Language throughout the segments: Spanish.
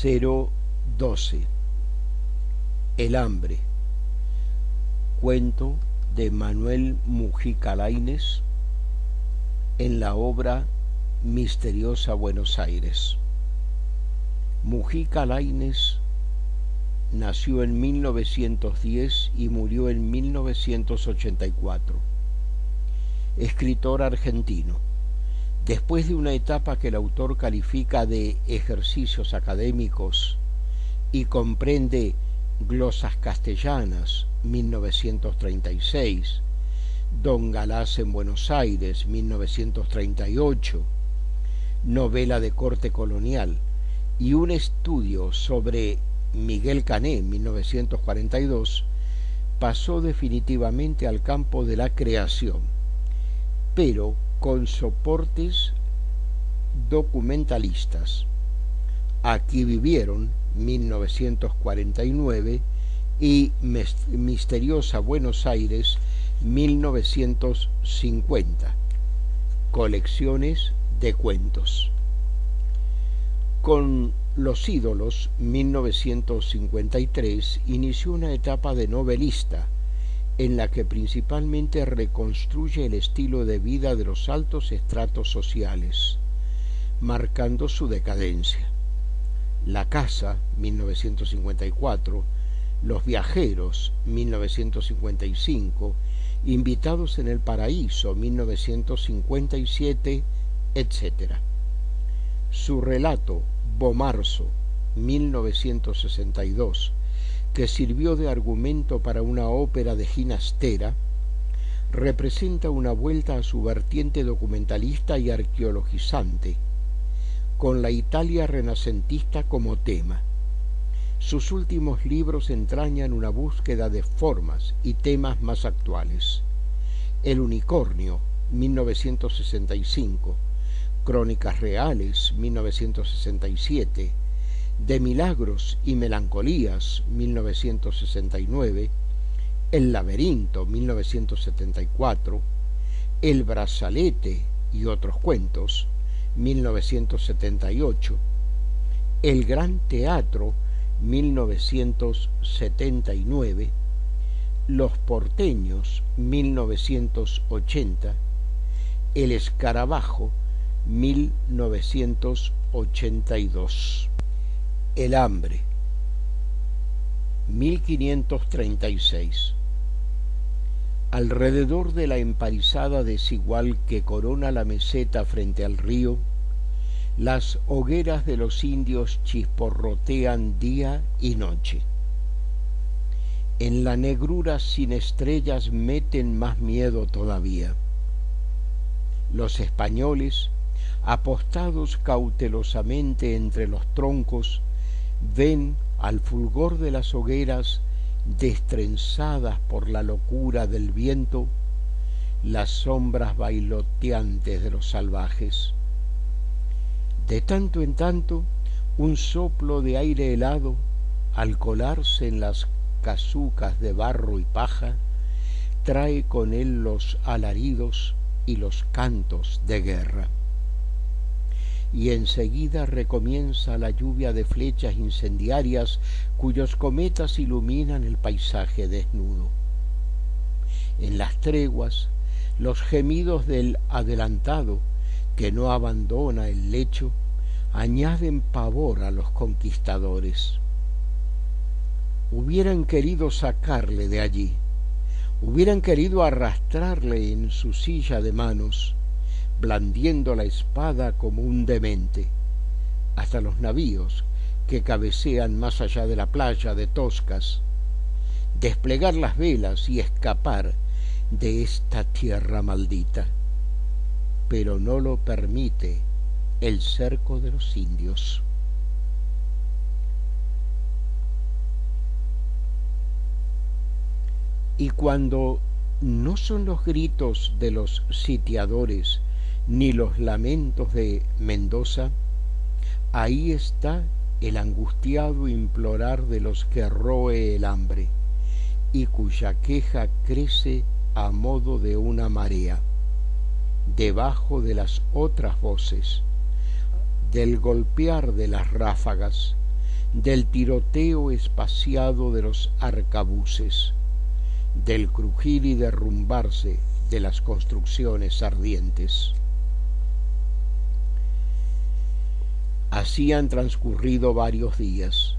012. El hambre. Cuento de Manuel Mujica Lainez en la obra Misteriosa Buenos Aires. Mujica Lainez nació en 1910 y murió en 1984. Escritor argentino. Después de una etapa que el autor califica de ejercicios académicos y comprende Glosas Castellanas, 1936, Don Galás en Buenos Aires, 1938, novela de corte colonial, y un estudio sobre Miguel Cané, 1942, pasó definitivamente al campo de la creación, pero con soportes documentalistas. Aquí vivieron, 1949, y Misteriosa Buenos Aires, 1950, colecciones de cuentos. Con Los ídolos, 1953, inició una etapa de novelista, en la que principalmente reconstruye el estilo de vida de los altos estratos sociales, marcando su decadencia. La casa, 1954, Los viajeros, 1955, Invitados en el paraíso, 1957, etc. Su relato, Bomarzo, 1962, que sirvió de argumento para una ópera de Ginastera, representa una vuelta a su vertiente documentalista y arqueologizante, con la Italia renacentista como tema. Sus últimos libros entrañan una búsqueda de formas y temas más actuales. El unicornio, 1965, Crónicas reales, 1967, De milagros y melancolías, 1969, El laberinto, 1974, El brazalete y otros cuentos, 1978, El gran teatro, 1979, Los porteños, 1980, El escarabajo, 1982. El hambre, 1536. Alrededor de la empalizada desigual que corona la meseta frente al río, las hogueras de los indios chisporrotean día y noche. En la negrura sin estrellas meten más miedo todavía. Los españoles, apostados cautelosamente entre los troncos, ven al fulgor de las hogueras destrenzadas por la locura del viento las sombras bailoteantes de los salvajes. De tanto en tanto, un soplo de aire helado, al colarse en las casucas de barro y paja, trae con él los alaridos y los cantos de guerra. Y enseguida recomienza la lluvia de flechas incendiarias cuyos cometas iluminan el paisaje desnudo. En las treguas, los gemidos del adelantado, que no abandona el lecho, añaden pavor a los conquistadores. Hubieran querido sacarle de allí, hubieran querido arrastrarle en su silla de manos, blandiendo la espada como un demente, hasta los navíos que cabecean más allá de la playa de Toscas, desplegar las velas y escapar de esta tierra maldita. Pero no lo permite el cerco de los indios. Y cuando no son los gritos de los sitiadores ni los lamentos de Mendoza, ahí está el angustiado implorar de los que roe el hambre y cuya queja crece a modo de una marea, debajo de las otras voces, del golpear de las ráfagas, del tiroteo espaciado de los arcabuces, del crujir y derrumbarse de las construcciones ardientes. Así han transcurrido varios días,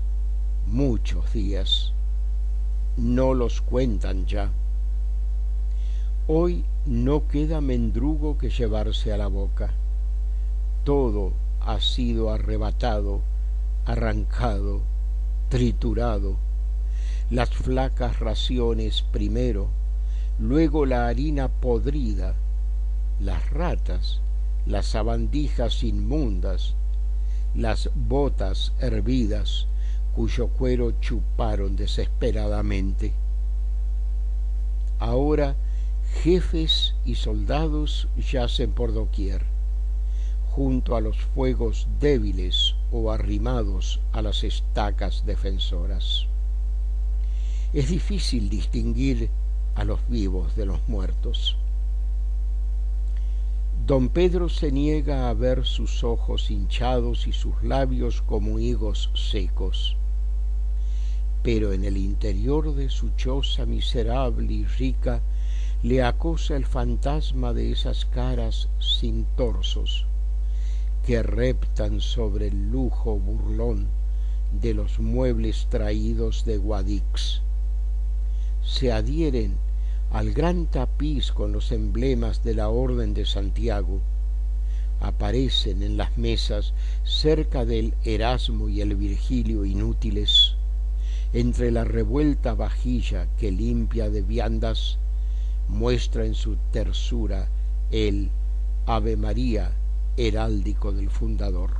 muchos días, no los cuentan ya. Hoy no queda mendrugo que llevarse a la boca. Todo ha sido arrebatado, arrancado, triturado. Las flacas raciones primero, luego la harina podrida, las ratas, las sabandijas inmundas, las botas hervidas, cuyo cuero chuparon desesperadamente. Ahora jefes y soldados yacen por doquier, junto a los fuegos débiles o arrimados a las estacas defensoras. Es difícil distinguir a los vivos de los muertos. Don Pedro se niega a ver sus ojos hinchados y sus labios como higos secos, pero en el interior de su choza miserable y rica le acosa el fantasma de esas caras sin torsos que reptan sobre el lujo burlón de los muebles traídos de Guadix. Se adhieren al gran tapiz con los emblemas de la Orden de Santiago. Aparecen en las mesas cerca del Erasmo y el Virgilio inútiles, entre la revuelta vajilla que limpia de viandas muestra en su tersura el Ave María heráldico del fundador.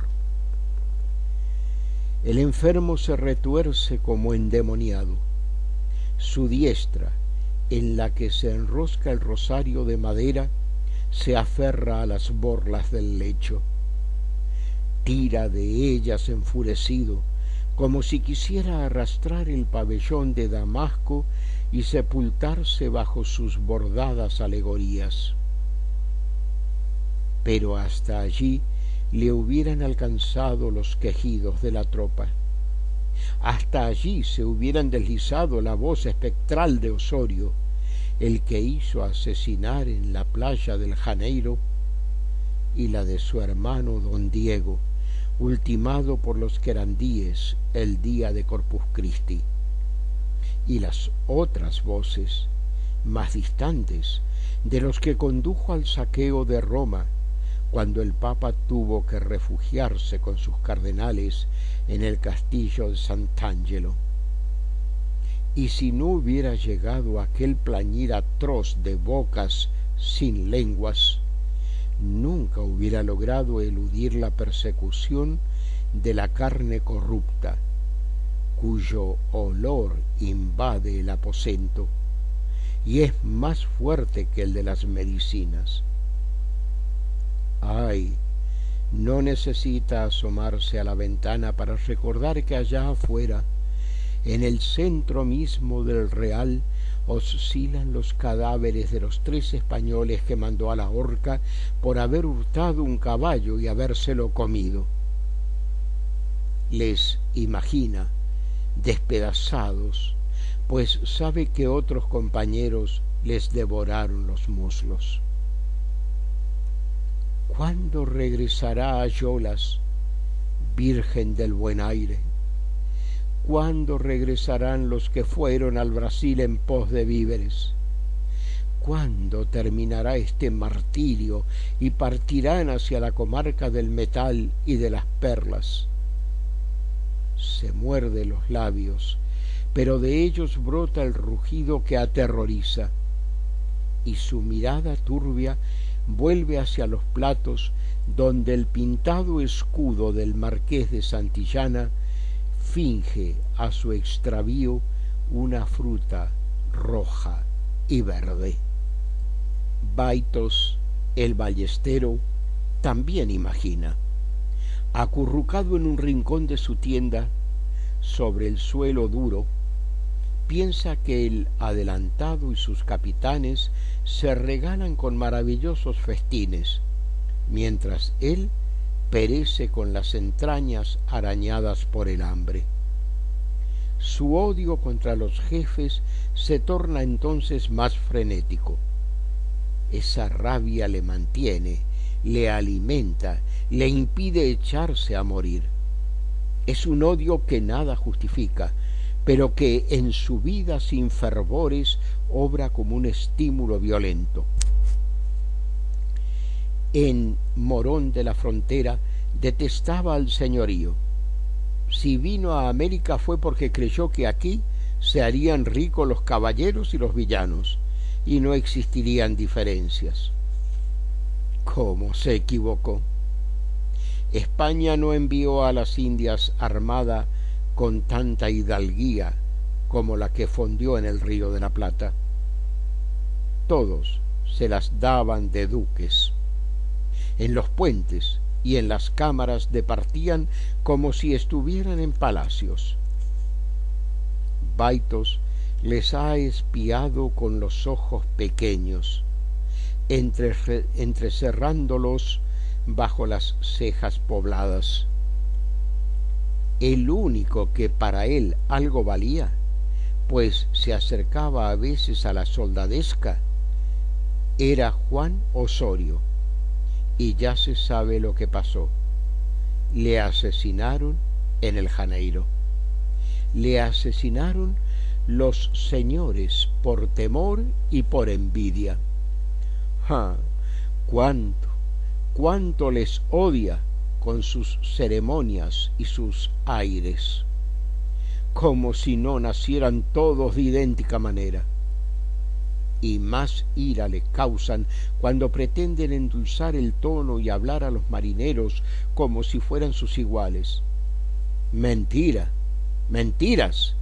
El enfermo se retuerce como endemoniado. Su diestra, en la que se enrosca el rosario de madera, se aferra a las borlas del lecho. Tira de ellas enfurecido, como si quisiera arrastrar el pabellón de Damasco y sepultarse bajo sus bordadas alegorías. Pero hasta allí le hubieran alcanzado los quejidos de la tropa. Hasta allí se hubieran deslizado la voz espectral de Osorio, el que hizo asesinar en la playa del Janeiro, y la de su hermano don Diego, ultimado por los querandíes el día de Corpus Christi, y las otras voces, más distantes, de los que condujo al saqueo de Roma, cuando el Papa tuvo que refugiarse con sus cardenales en el castillo de Sant'Angelo. Y si no hubiera llegado aquel plañir atroz de bocas sin lenguas, nunca hubiera logrado eludir la persecución de la carne corrupta, cuyo olor invade el aposento y es más fuerte que el de las medicinas. Ay, no necesita asomarse a la ventana para recordar que allá afuera, en el centro mismo del Real, oscilan los cadáveres de los 3 españoles que mandó a la horca por haber hurtado un caballo y habérselo comido. Les imagina despedazados, pues sabe que otros compañeros les devoraron los muslos. ¿Cuándo regresará a Yolas, Virgen del Buen Aire? ¿Cuándo regresarán los que fueron al Brasil en pos de víveres? ¿Cuándo terminará este martirio y partirán hacia la comarca del metal y de las perlas? Se muerde los labios, pero de ellos brota el rugido que aterroriza, y su mirada turbia vuelve hacia los platos donde el pintado escudo del marqués de Santillana finge a su extravío una fruta roja y verde. Baitos, el ballestero, también imagina, acurrucado en un rincón de su tienda, sobre el suelo duro, piensa que el adelantado y sus capitanes se regalan con maravillosos festines, mientras él perece con las entrañas arañadas por el hambre. Su odio contra los jefes se torna entonces más frenético. Esa rabia le mantiene, le alimenta, le impide echarse a morir. Es un odio que nada justifica, pero que en su vida sin fervores obra como un estímulo violento. En Morón de la Frontera detestaba al señorío. Si vino a América fue porque creyó que aquí se harían ricos los caballeros y los villanos, y no existirían diferencias. ¿Cómo se equivocó? España no envió a las Indias armada con tanta hidalguía como la que fondió en el Río de la Plata. Todos se las daban de duques. En los puentes y en las cámaras departían como si estuvieran en palacios. Baitos les ha espiado con los ojos pequeños, entrecerrándolos bajo las cejas pobladas. El único que para él algo valía, pues se acercaba a veces a la soldadesca, era Juan Osorio, y ya se sabe lo que pasó. Le asesinaron en el Janeiro. Le asesinaron los señores por temor y por envidia. ¡Ah! ¡Cuánto les odia con sus ceremonias y sus aires! Como si no nacieran todos de idéntica manera. Y más ira le causan cuando pretenden endulzar el tono y hablar a los marineros como si fueran sus iguales. Mentira, mentiras.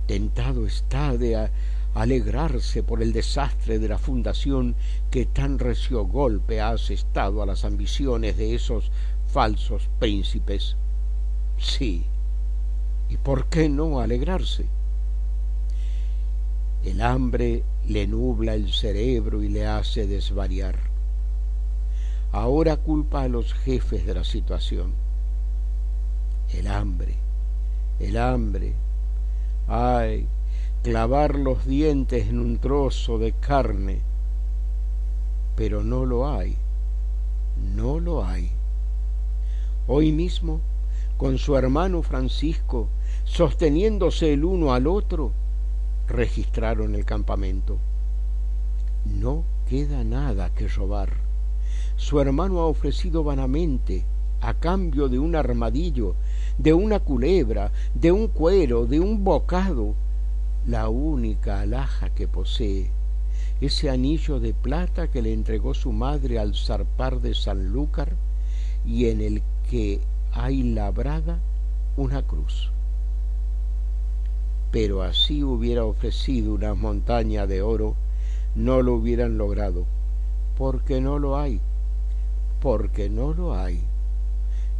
Tentado está de alegrarse por el desastre de la fundación que tan recio golpe ha asestado a las ambiciones de esos falsos príncipes. Sí, ¿y por qué no alegrarse? El hambre le nubla el cerebro y le hace desvariar. Ahora culpa a los jefes de la situación. El hambre. Ay, clavar los dientes en un trozo de carne. Pero no lo hay. Hoy mismo, con su hermano Francisco, sosteniéndose el uno al otro, registraron el campamento. No queda nada que robar. Su hermano ha ofrecido vanamente, a cambio de un armadillo, de una culebra, de un cuero, de un bocado, la única alhaja que posee, ese anillo de plata que le entregó su madre al zarpar de Sanlúcar y en el que hay labrada una cruz. Pero así hubiera ofrecido una montaña de oro, no lo hubieran logrado, porque no lo hay.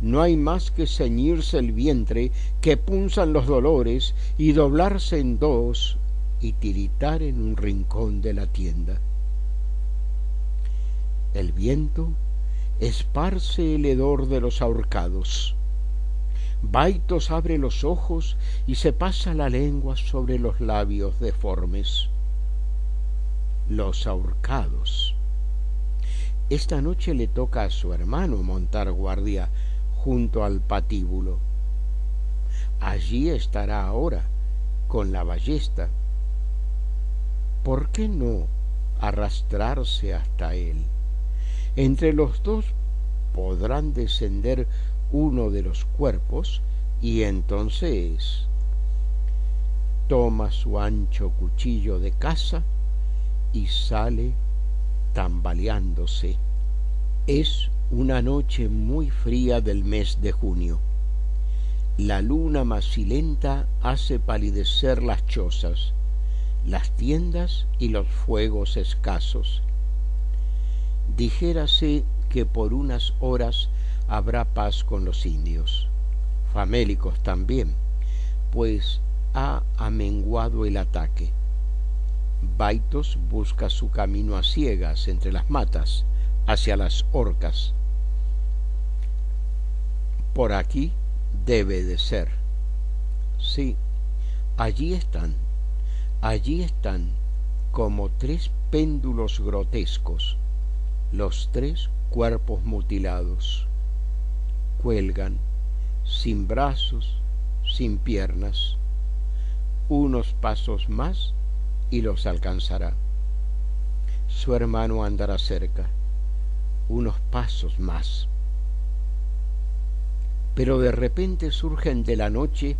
No hay más que ceñirse el vientre, que punzan los dolores, y doblarse en dos, y tiritar en un rincón de la tienda. El viento esparce el hedor de los ahorcados. Baitos abre los ojos y se pasa la lengua sobre los labios deformes. Los ahorcados. Esta noche le toca a su hermano montar guardia junto al patíbulo. Allí estará ahora, con la ballesta. ¿Por qué no arrastrarse hasta él? Entre los dos podrán descender uno de los cuerpos y entonces toma su ancho cuchillo de caza y sale tambaleándose. Es una noche muy fría del mes de junio. La luna macilenta hace palidecer las chozas, las tiendas y los fuegos escasos. Dijérase que por unas horas habrá paz con los indios, famélicos también, pues ha amenguado el ataque. Baitos busca su camino a ciegas entre las matas, hacia las horcas. Por aquí debe de ser. Sí, allí están, como tres péndulos grotescos, los tres cuerpos mutilados. Cuelgan, sin brazos, sin piernas. Unos pasos más y los alcanzará. Su hermano andará cerca, unos pasos más. Pero de repente surgen de la noche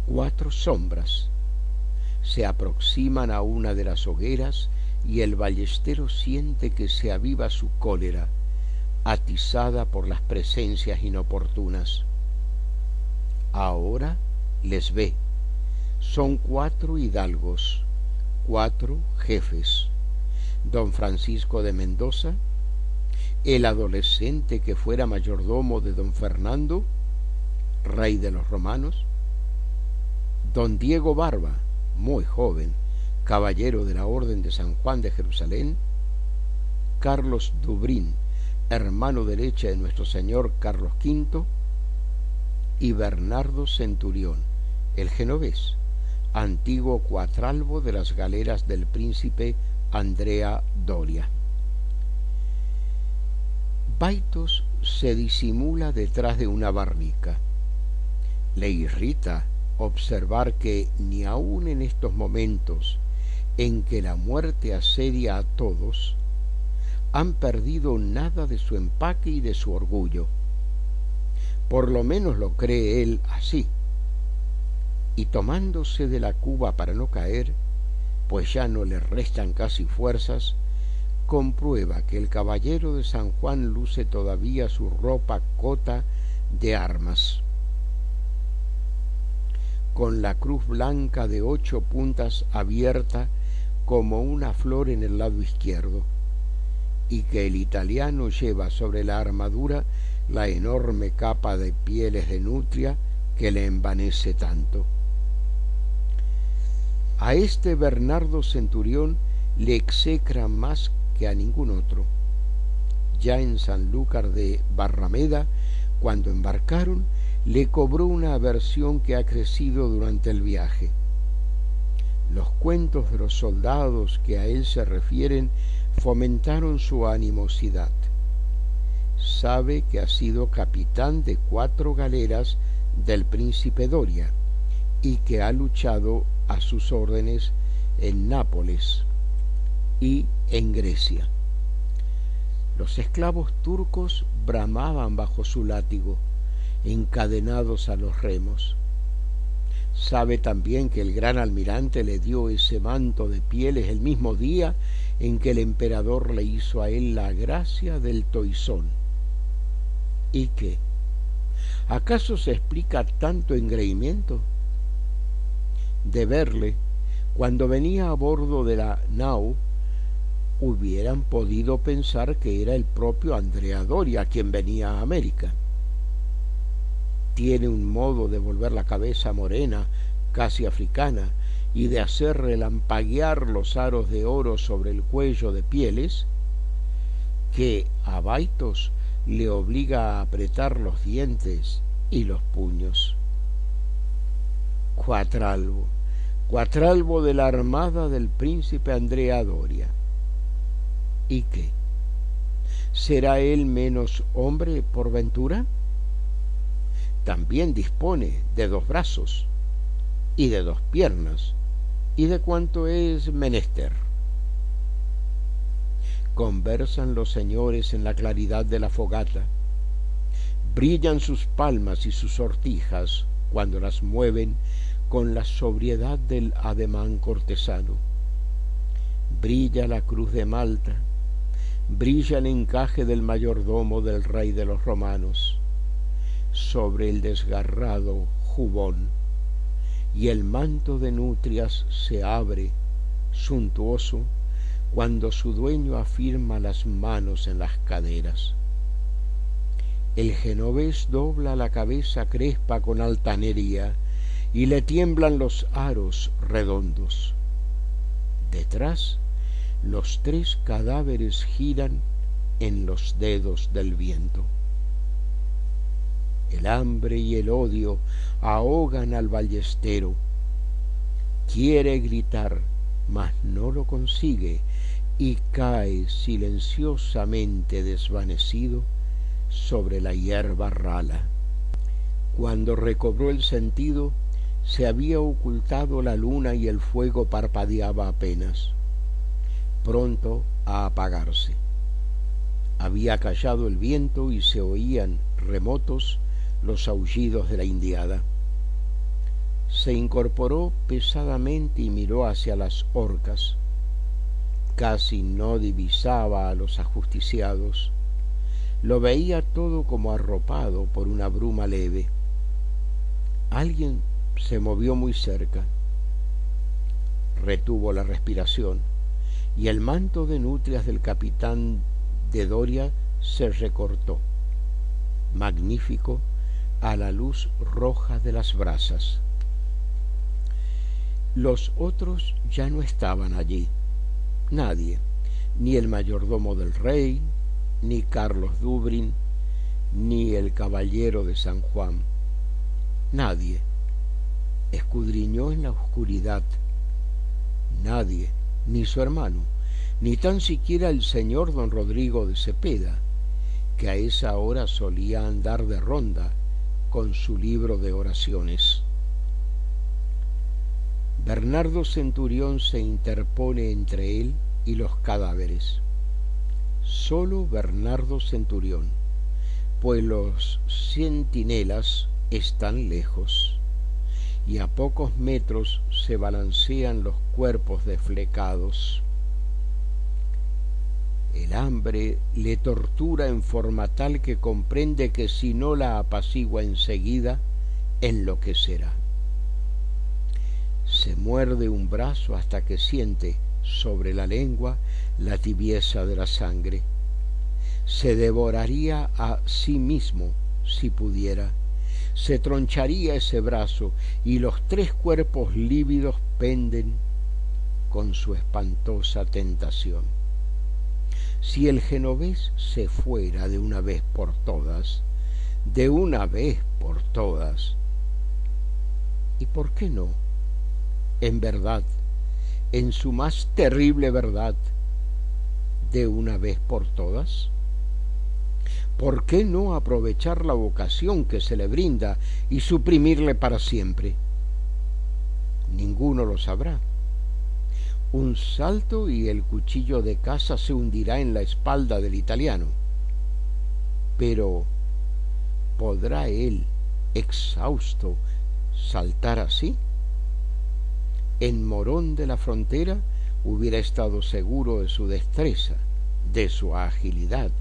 4 sombras. Se aproximan a una de las hogueras y el ballestero siente que se aviva su cólera, atizada por las presencias inoportunas. Ahora les ve. Son 4 hidalgos, 4 jefes. Don Francisco de Mendoza, el adolescente que fuera mayordomo de don Fernando, rey de los romanos, don Diego Barba, muy joven, caballero de la Orden de San Juan de Jerusalén, Carlos Dubrín, hermano derecha de nuestro señor Carlos V, y Bernardo Centurión, el genovés, antiguo cuatralbo de las galeras del príncipe Andrea Doria. Baitos se disimula detrás de una barrica. Le irrita observar que ni aun en estos momentos en que la muerte asedia a todos, han perdido nada de su empaque y de su orgullo. Por lo menos lo cree él así. Y tomándose de la cuba para no caer, pues ya no le restan casi fuerzas, comprueba que el caballero de San Juan luce todavía su ropa cota de armas, con la cruz blanca de 8 puntas abierta como una flor en el lado izquierdo, y que el italiano lleva sobre la armadura la enorme capa de pieles de nutria que le envanece tanto. A este Bernardo Centurión le execra más que a ningún otro. Ya en Sanlúcar de Barrameda, cuando embarcaron, le cobró una aversión que ha crecido durante el viaje. Los cuentos de los soldados que a él se refieren fomentaron su animosidad. Sabe que ha sido capitán de 4 galeras del príncipe Doria y que ha luchado a sus órdenes en Nápoles y en Grecia. Los esclavos turcos bramaban bajo su látigo, encadenados a los remos. Sabe también que el gran almirante le dio ese manto de pieles el mismo día en que el emperador le hizo a él la gracia del toisón. ¿Y qué? ¿Acaso se explica tanto engreimiento? De verle, cuando venía a bordo de la nau, hubieran podido pensar que era el propio Andrea Doria quien venía a América. Tiene un modo de volver la cabeza morena, casi africana, y de hacer relampaguear los aros de oro sobre el cuello de pieles, que a Baitos le obliga a apretar los dientes y los puños. Cuatralbo de la armada del príncipe Andrea Doria. ¿Y qué? ¿Será él menos hombre por ventura? También dispone de 2 brazos y de 2 piernas y de cuanto es menester. Conversan los señores en la claridad de la fogata. Brillan sus palmas y sus sortijas cuando las mueven con la sobriedad del ademán cortesano. Brilla la cruz de Malta, brilla el encaje del mayordomo del rey de los romanos sobre el desgarrado jubón, y el manto de nutrias se abre, suntuoso, cuando su dueño afirma las manos en las caderas. El genovés dobla la cabeza crespa con altanería y le tiemblan los aros redondos. Detrás, los 3 cadáveres giran en los dedos del viento. El hambre y el odio ahogan al ballestero Quiere gritar, mas no lo consigue y cae silenciosamente desvanecido sobre la hierba rala. Cuando recobró el sentido, se había ocultado la luna y el fuego parpadeaba apenas, pronto a apagarse. Había callado el viento y se oían remotos los aullidos de la indiada. Se incorporó pesadamente y miró hacia las horcas. Casi no divisaba a los ajusticiados. Lo veía todo como arropado por una bruma leve. Alguien se movió muy cerca. Retuvo la respiración y el manto de nutrias del capitán de Doria se recortó, magnífico a la luz roja de las brasas. Los otros ya no estaban allí. Nadie, ni el mayordomo del rey, ni Carlos Dubrin, ni el caballero de San Juan. Nadie. Escudriñó en la oscuridad. Nadie, ni su hermano, ni tan siquiera el señor don Rodrigo de Cepeda, que a esa hora solía andar de ronda con su libro de oraciones. Bernardo Centurión se interpone entre él y los cadáveres. Solo Bernardo Centurión, pues los centinelas están lejos y a pocos metros se balancean los cuerpos desflecados. El hambre le tortura en forma tal que comprende que si no la apacigua enseguida, enloquecerá. Se muerde un brazo hasta que siente sobre la lengua la tibieza de la sangre. Se devoraría a sí mismo si pudiera. Se troncharía ese brazo y los 3 cuerpos lívidos penden con su espantosa tentación. Si el genovés se fuera de una vez por todas, de una vez por todas, ¿y por qué no? En verdad, en su más terrible verdad, de una vez por todas. ¿Por qué no aprovechar la ocasión que se le brinda y suprimirle para siempre? Ninguno lo sabrá. Un salto y el cuchillo de caza se hundirá en la espalda del italiano. Pero, ¿podrá él, exhausto, saltar así? En Morón de la Frontera hubiera estado seguro de su destreza, de su agilidad.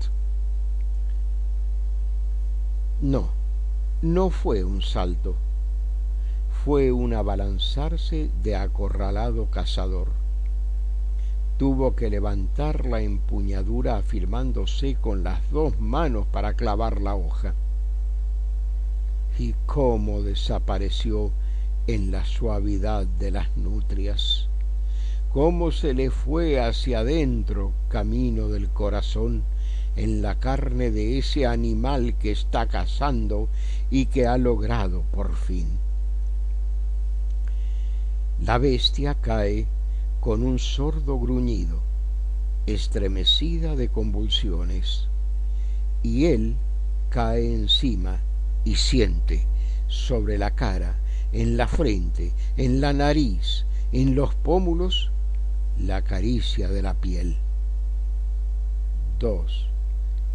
No, no fue un salto, fue un abalanzarse de acorralado cazador. Tuvo que levantar la empuñadura afirmándose con las 2 manos para clavar la hoja. Y cómo desapareció en la suavidad de las nutrias, cómo se le fue hacia adentro, camino del corazón, en la carne de ese animal que está cazando y que ha logrado por fin. La bestia cae con un sordo gruñido, estremecida de convulsiones, y él cae encima y siente sobre la cara, en la frente, en la nariz, en los pómulos, la caricia de la piel. 2,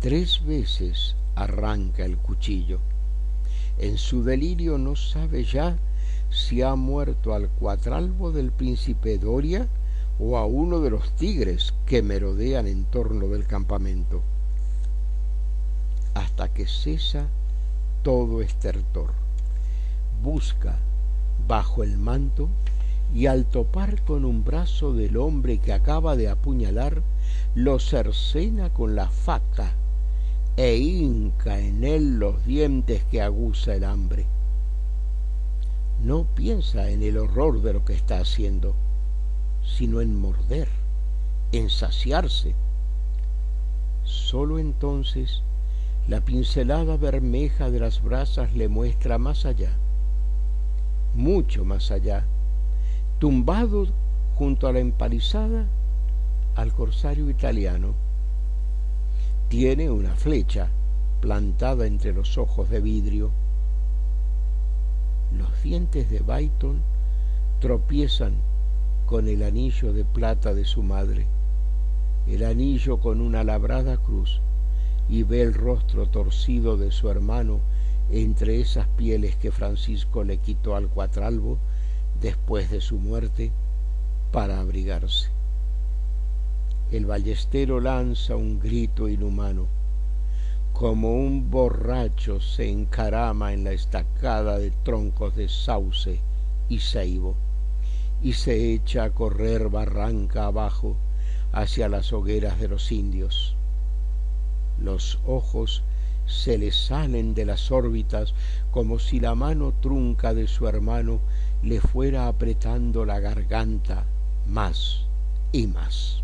3 veces arranca el cuchillo. En su delirio no sabe ya si ha muerto al cuatralbo del príncipe Doria o a uno de los tigres que merodean en torno del campamento, hasta que cesa todo estertor. Busca bajo el manto y al topar con un brazo del hombre que acaba de apuñalar, lo cercena con la faca e hinca en él los dientes que aguza el hambre. No piensa en el horror de lo que está haciendo, sino en morder, en saciarse. Sólo entonces la pincelada bermeja de las brasas le muestra más allá, mucho más allá, Tumbado junto a la empalizada, al corsario italiano. Tiene una flecha plantada entre los ojos de vidrio. Los dientes de Byton tropiezan con el anillo de plata de su madre, el anillo con una labrada cruz, y ve el rostro torcido de su hermano entre esas pieles que Francisco le quitó al Cuatralbo después de su muerte para abrigarse. El ballestero lanza un grito inhumano, como un borracho se encarama en la estacada de troncos de sauce y ceibo, y se echa a correr barranca abajo hacia las hogueras de los indios. Los ojos se le salen de las órbitas como si la mano trunca de su hermano le fuera apretando la garganta más y más.